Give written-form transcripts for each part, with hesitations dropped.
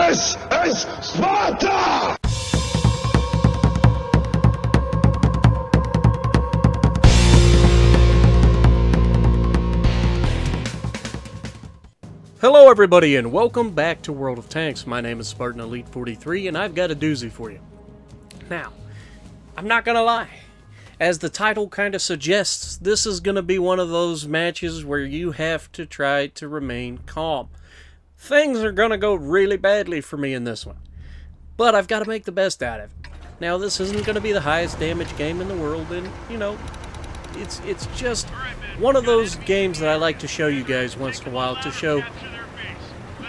This is Sparta! Hello everybody and welcome back to World of Tanks. My name is Spartan Elite 43 and I've got a doozy for you. Now, I'm not gonna lie. As the title kind of suggests, this is gonna be one of those matches where you have to try to remain calm. Things are gonna go really badly for me in this one. But I've got to make the best out of it. Now, this isn't gonna be the highest damage game in the world, and, you know, it's just one of those games that I like to show you guys once in a while to show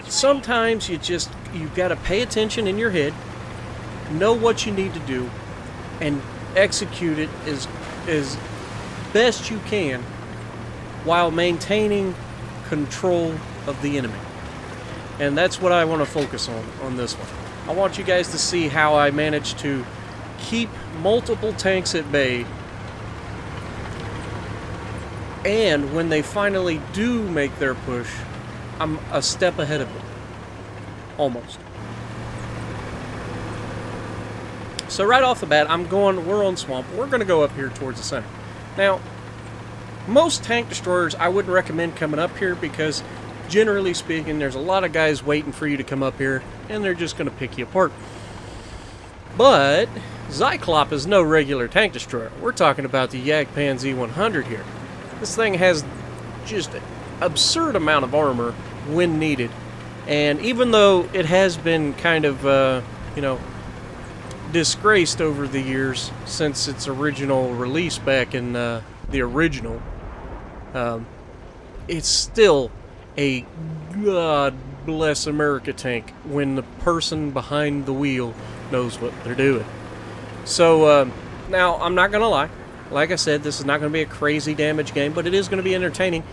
sometimes you've got to pay attention in your head, know what you need to do, and execute it as best you can while maintaining control of the enemy. And that's what I want to focus on this one. I want you guys to see how I manage to keep multiple tanks at bay, and when they finally do make their push, I'm a step ahead of them. Almost. So right off the bat, we're on swamp. We're going to go up here towards the center. Now, most tank destroyers I wouldn't recommend coming up here because, generally speaking, there's a lot of guys waiting for you to come up here, and they're just going to pick you apart. But Zyklop is no regular tank destroyer. We're talking about the Jagdpan Z100 here. This thing has just an absurd amount of armor when needed. And even though it has been kind of, disgraced over the years since its original release back in the original, it's still a God bless America tank when the person behind the wheel knows what they're doing. So, now, I'm not going to lie. Like I said, this is not going to be a crazy damage game, but it is going to be entertaining,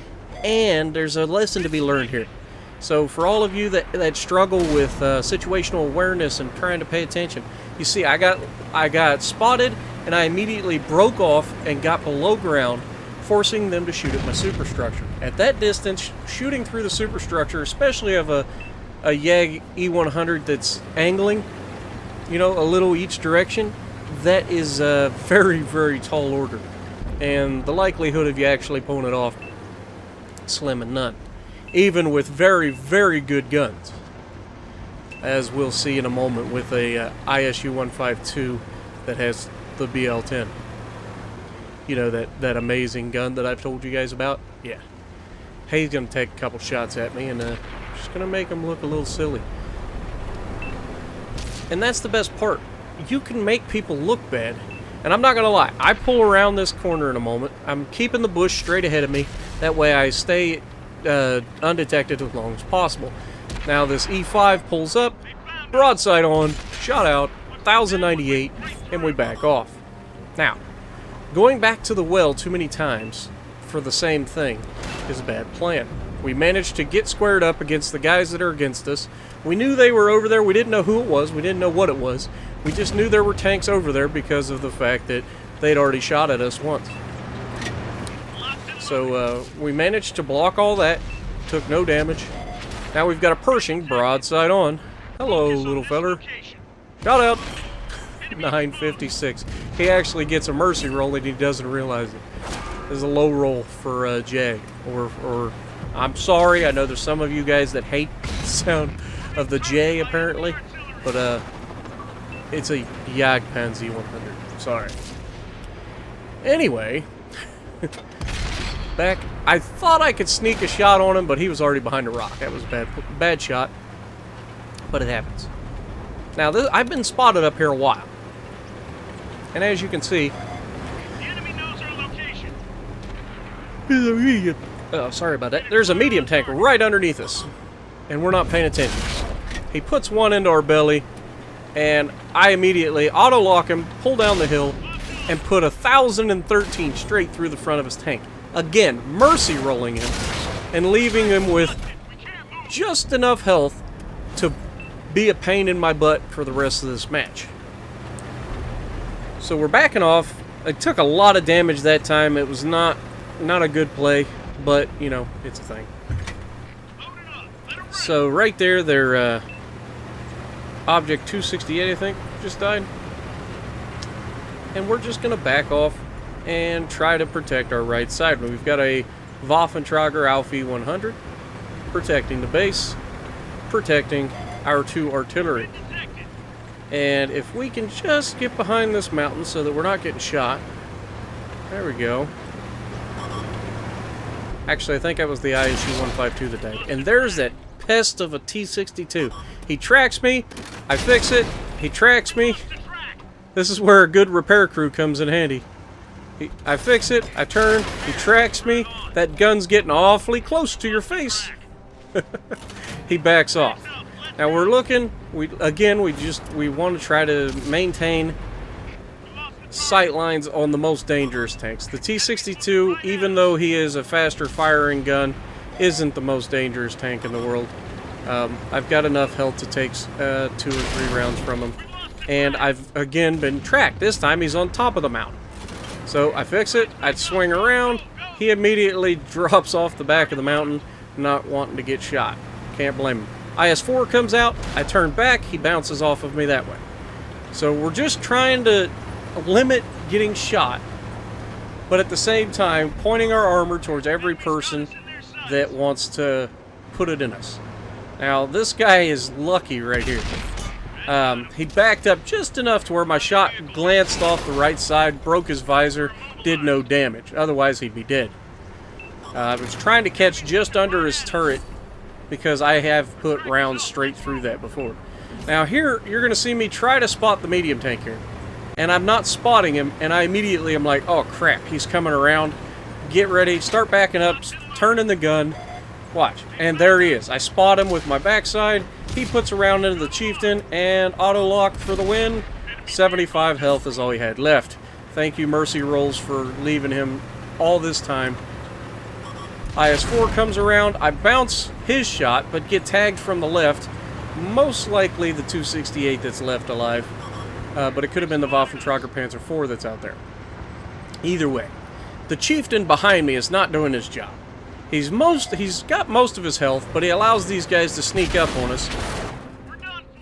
and there's a lesson to be learned here. So for all of you that struggle with situational awareness and trying to pay attention, you see, I got spotted, and I immediately broke off and got below ground, forcing them to shoot at my superstructure. At that distance, shooting through the superstructure, especially of a Jag E100 that's angling, a little each direction, that is a very, very tall order. And the likelihood of you actually pulling it off, slim and none. Even with very, very good guns. As we'll see in a moment with a ISU 152 that has the BL-10. That amazing gun that I've told you guys about? Yeah. He's going to take a couple shots at me and just going to make him look a little silly. And that's the best part. You can make people look bad. And I'm not going to lie. I pull around this corner in a moment. I'm keeping the bush straight ahead of me. That way I stay undetected as long as possible. Now this E5 pulls up, broadside on, shot out, 1098, and we back off. Now, going back to the well too many times for the same thing is a bad plan. We managed to get squared up against the guys that are against us. We knew they were over there. We didn't know who it was. We didn't know what it was. We just knew there were tanks over there because of the fact that they'd already shot at us once. So we managed to block all that. Took no damage. Now we've got a Pershing broadside on. Hello, little feller. Shot out. 956. He actually gets a mercy roll and he doesn't realize it. This is a low roll for Jag. Or I'm sorry, I know there's some of you guys that hate the sound of the J apparently, but it's a Jagdpan Z100. Sorry. Anyway, back, I thought I could sneak a shot on him, but he was already behind a rock. That was a bad shot, but it happens. Now, I've been spotted up here a while, and as you can see, the enemy knows our location. Oh, sorry about that. There's a medium tank right underneath us, and we're not paying attention. He puts one into our belly, and I immediately auto-lock him, pull down the hill, and put 1013 straight through the front of his tank. Again, mercy rolling him, and leaving him with just enough health to be a pain in my butt for the rest of this match. So we're backing off. I took a lot of damage that time. It was not a good play, but, you know, it's a thing. So right there, they're Object 268, I think, just died. And we're just going to back off and try to protect our right side. We've got a Waffentrager Alfie 100 protecting the base, protecting our 2 artillery. And if we can just get behind this mountain so that we're not getting shot. There we go. Actually, I think that was the ISU 152 that died. And there's that pest of a T-62. He tracks me, I fix it, he tracks me. This is where a good repair crew comes in handy. I fix it, I turn, he tracks me, that gun's getting awfully close to your face. He backs off. Now we're looking, we want to try to maintain sight lines on the most dangerous tanks. The T-62, even though he is a faster firing gun, isn't the most dangerous tank in the world. I've got enough health to take 2 or 3 rounds from him. And I've, again, been tracked. This time he's on top of the mountain. So I fix it, I swing around, he immediately drops off the back of the mountain, not wanting to get shot. Can't blame him. IS-4 comes out, I turn back, he bounces off of me that way. So we're just trying to limit getting shot, but at the same time pointing our armor towards every person that wants to put it in us. Now this guy is lucky right here. He backed up just enough to where my shot glanced off the right side, broke his visor, did no damage. Otherwise he'd be dead. I was trying to catch just under his turret because I have put rounds straight through that before. Now here, you're going to see me try to spot the medium tank here. And I'm not spotting him, and I immediately am like, oh crap, he's coming around. Get ready, start backing up, turning the gun. Watch. And there he is. I spot him with my backside. He puts a round into the chieftain, and auto-lock for the win. 75 health is all he had left. Thank you, Mercy Rolls, for leaving him all this time. IS-4 comes around. I bounce his shot, but get tagged from the left. Most likely the 268 that's left alive. But it could have been the Waffentrager Panzer IV that's out there. Either way, the chieftain behind me is not doing his job. He's got most of his health, but he allows these guys to sneak up on us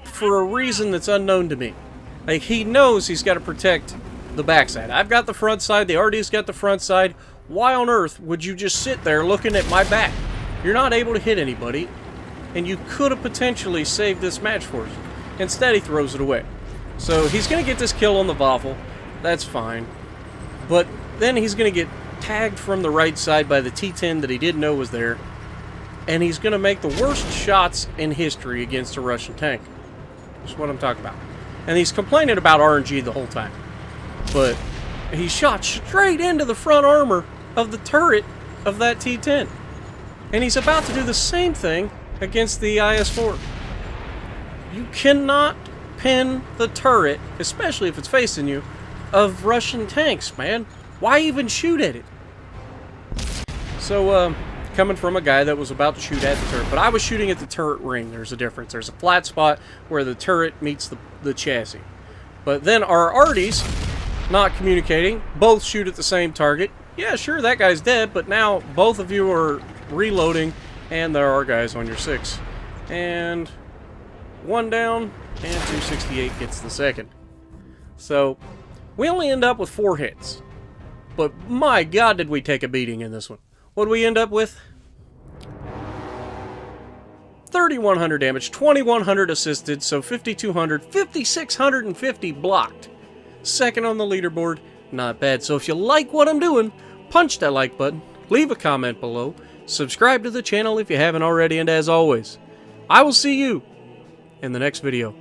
for a reason that's unknown to me. Like, he knows he's got to protect the backside. I've got the front side, the RD's got the front side. Why on earth would you just sit there looking at my back? You're not able to hit anybody, and you could have potentially saved this match for us. Instead, he throws it away. So he's going to get this kill on the Waffle. That's fine. But then he's going to get tagged from the right side by the T-10 that he didn't know was there. And he's going to make the worst shots in history against a Russian tank. That's what I'm talking about. And he's complaining about RNG the whole time. But he shot straight into the front armor of the turret of that T-10. And he's about to do the same thing against the IS-4. You cannot pin the turret, especially if it's facing you, of Russian tanks, man. Why even shoot at it? So, coming from a guy that was about to shoot at the turret, but I was shooting at the turret ring. There's a difference. There's a flat spot where the turret meets the chassis. But then our arties, not communicating, both shoot at the same target. Yeah, sure, that guy's dead, but now both of you are reloading, and there are guys on your 6. And one down, and 268 gets the second. So, we only end up with 4 hits. But my God, did we take a beating in this one. What did we end up with? 3,100 damage, 2,100 assisted, so 5,200, 5,650 blocked. Second on the leaderboard, not bad. So if you like what I'm doing, punch that like button, leave a comment below, subscribe to the channel if you haven't already, and as always, I will see you in the next video.